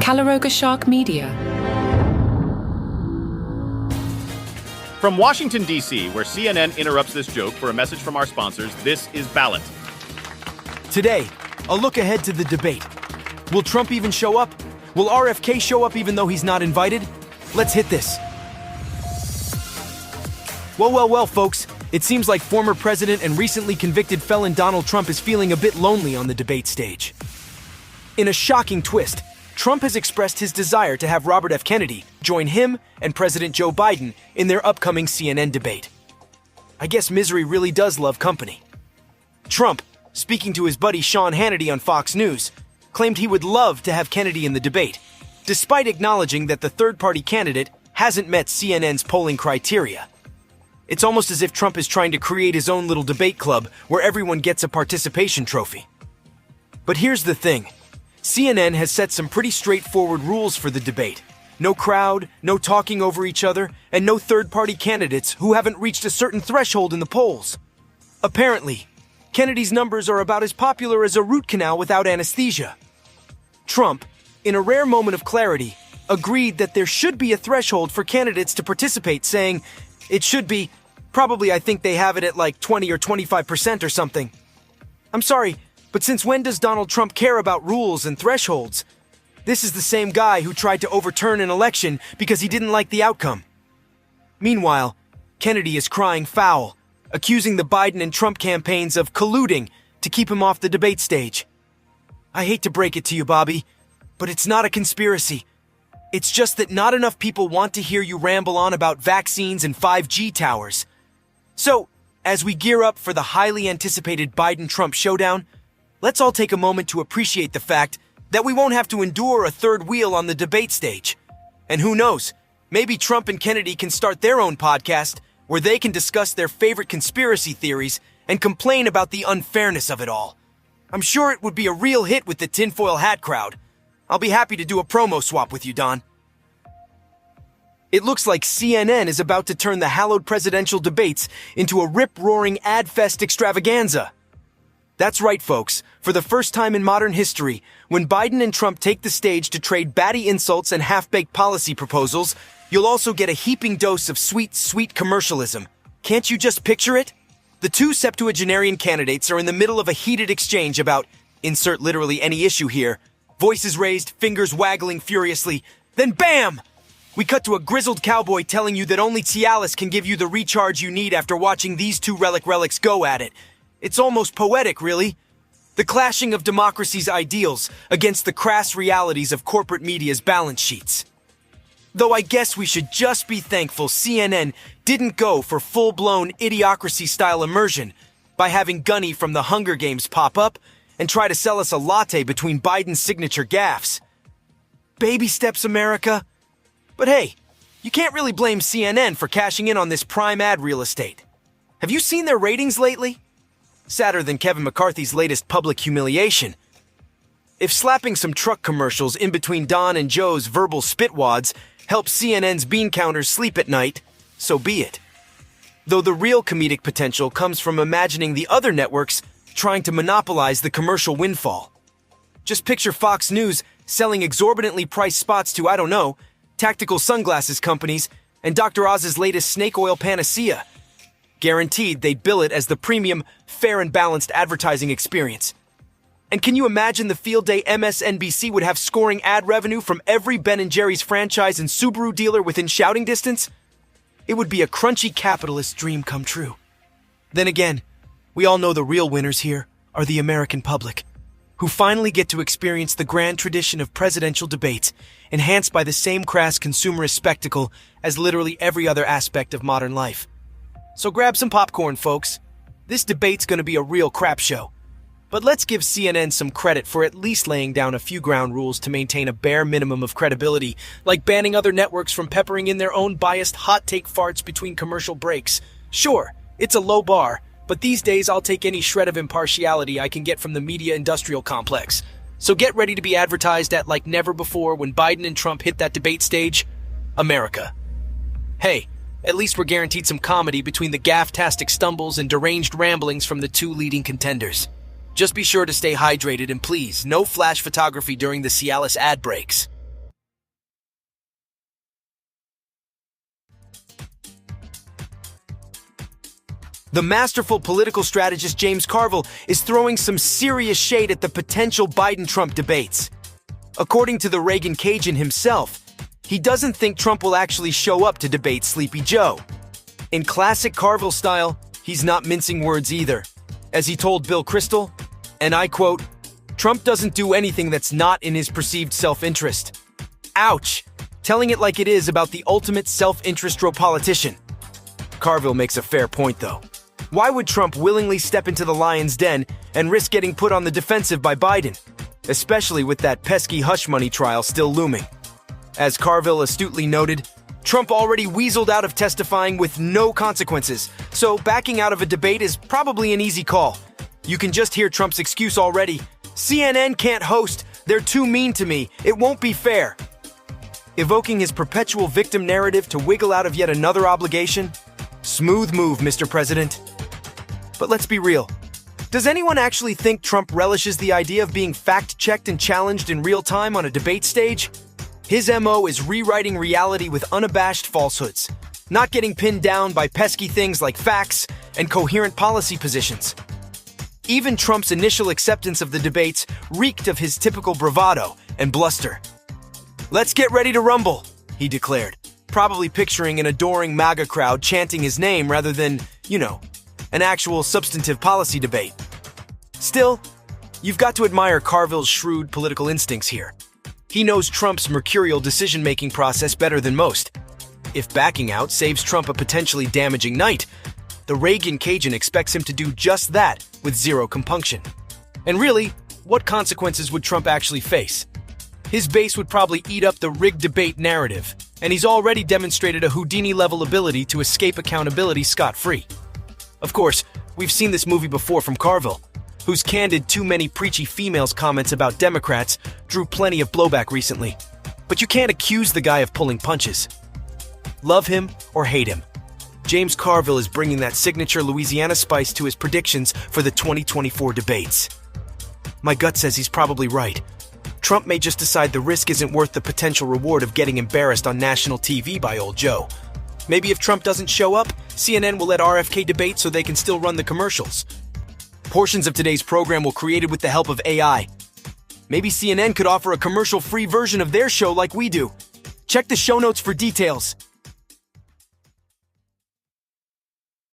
Calaroga Shark Media. From Washington, D.C., where CNN interrupts this joke for a message from our sponsors, this is Ballot. Today, a look ahead to the debate. Will Trump even show up? Will RFK show up even though he's not invited? Let's hit this. Well, folks. It seems like former president and recently convicted felon Donald Trump is feeling a bit lonely on the debate stage. In a shocking twist, Trump has expressed his desire to have Robert F. Kennedy join him and President Joe Biden in their upcoming CNN debate. I guess misery really does love company. Trump, speaking to his buddy Sean Hannity on Fox News, claimed he would love to have Kennedy in the debate, despite acknowledging that the third-party candidate hasn't met CNN's polling criteria. It's almost as if Trump is trying to create his own little debate club where everyone gets a participation trophy. But here's the thing. CNN has set some pretty straightforward rules for the debate. No crowd, no talking over each other, and no third-party candidates who haven't reached a certain threshold in the polls. Apparently, Kennedy's numbers are about as popular as a root canal without anesthesia. Trump, in a rare moment of clarity, agreed that there should be a threshold for candidates to participate, saying, "It should be, probably I think they have it at like 20 or 25% or something." I'm sorry, but since when does Donald Trump care about rules and thresholds? This is the same guy who tried to overturn an election because he didn't like the outcome. Meanwhile, Kennedy is crying foul, accusing the Biden and Trump campaigns of colluding to keep him off the debate stage. I hate to break it to you, Bobby, but it's not a conspiracy. It's just that not enough people want to hear you ramble on about vaccines and 5G towers. So, as we gear up for the highly anticipated Biden-Trump showdown, let's all take a moment to appreciate the fact that we won't have to endure a third wheel on the debate stage. And who knows, maybe Trump and Kennedy can start their own podcast where they can discuss their favorite conspiracy theories and complain about the unfairness of it all. I'm sure it would be a real hit with the tinfoil hat crowd. I'll be happy to do a promo swap with you, Don. It looks like CNN is about to turn the hallowed presidential debates into a rip-roaring ad-fest extravaganza. That's right, folks. For the first time in modern history, when Biden and Trump take the stage to trade batty insults and half-baked policy proposals, you'll also get a heaping dose of sweet commercialism. Can't you just picture it? The two septuagenarian candidates are in the middle of a heated exchange about, insert literally any issue here, voices raised, fingers waggling furiously. Then bam! We cut to a grizzled cowboy telling you that only Cialis can give you the recharge you need after watching these two relics go at it. It's almost poetic, really. The clashing of democracy's ideals against the crass realities of corporate media's balance sheets. Though I guess we should just be thankful CNN didn't go for full-blown idiocracy-style immersion by having Gunny from the Hunger Games pop up and try to sell us a latte between Biden's signature gaffes. Baby steps, America. But hey, you can't really blame CNN for cashing in on this prime ad real estate. Have you seen their ratings lately? Sadder than Kevin McCarthy's latest public humiliation. If slapping some truck commercials in between Don and Joe's verbal spitwads helps CNN's bean counters sleep at night, so be it. Though the real comedic potential comes from imagining the other networks trying to monopolize the commercial windfall. Just picture Fox News selling exorbitantly priced spots to, I don't know, tactical sunglasses companies and Dr. Oz's latest snake oil panacea. Guaranteed they'd bill it as the premium, fair and balanced advertising experience. And can you imagine the field day MSNBC would have scoring ad revenue from every Ben & Jerry's franchise and Subaru dealer within shouting distance? It would be a crunchy capitalist dream come true. Then again, we all know the real winners here are the American public, who finally get to experience the grand tradition of presidential debates, enhanced by the same crass consumerist spectacle as literally every other aspect of modern life. So grab some popcorn, folks. This debate's gonna be a real crap show. But let's give CNN some credit for at least laying down a few ground rules to maintain a bare minimum of credibility, like banning other networks from peppering in their own biased hot take farts between commercial breaks. Sure, it's a low bar, but these days I'll take any shred of impartiality I can get from the media industrial complex. So get ready to be advertised at like never before when Biden and Trump hit that debate stage. America. Hey, at least we're guaranteed some comedy between the gaff-tastic stumbles and deranged ramblings from the two leading contenders. Just be sure to stay hydrated and please, no flash photography during the Cialis ad breaks. The masterful political strategist James Carville is throwing some serious shade at the potential Biden-Trump debates. According to the Reagan Cajun himself, he doesn't think Trump will actually show up to debate Sleepy Joe. In classic Carville style, he's not mincing words either. As he told Bill Kristol, and I quote, "Trump doesn't do anything that's not in his perceived self-interest." Ouch! Telling it like it is about the ultimate self-interest politician. Carville makes a fair point, though. Why would Trump willingly step into the lion's den and risk getting put on the defensive by Biden, especially with that pesky hush money trial still looming? As Carville astutely noted, Trump already weaseled out of testifying with no consequences, so backing out of a debate is probably an easy call. You can just hear Trump's excuse already. CNN can't host. They're too mean to me. It won't be fair. Evoking his perpetual victim narrative to wiggle out of yet another obligation? Smooth move, Mr. President. But let's be real. Does anyone actually think Trump relishes the idea of being fact-checked and challenged in real time on a debate stage? His MO is rewriting reality with unabashed falsehoods, not getting pinned down by pesky things like facts and coherent policy positions. Even Trump's initial acceptance of the debates reeked of his typical bravado and bluster. "Let's get ready to rumble," he declared, probably picturing an adoring MAGA crowd chanting his name rather than, an actual substantive policy debate. Still, you've got to admire Carville's shrewd political instincts here. He knows Trump's mercurial decision-making process better than most. If backing out saves Trump a potentially damaging night, the Reagan Cajun expects him to do just that with zero compunction. And really, what consequences would Trump actually face? His base would probably eat up the rigged debate narrative, and he's already demonstrated a Houdini-level ability to escape accountability scot-free. Of course, we've seen this movie before from Carville, whose candid too many preachy females comments about Democrats drew plenty of blowback recently. But you can't accuse the guy of pulling punches. Love him or hate him, James Carville is bringing that signature Louisiana spice to his predictions for the 2024 debates. My gut says he's probably right. Trump may just decide the risk isn't worth the potential reward of getting embarrassed on national TV by old Joe. Maybe if Trump doesn't show up, CNN will let RFK debate so they can still run the commercials. Portions of today's program were created with the help of AI. Maybe CNN could offer a commercial-free version of their show like we do. Check the show notes for details.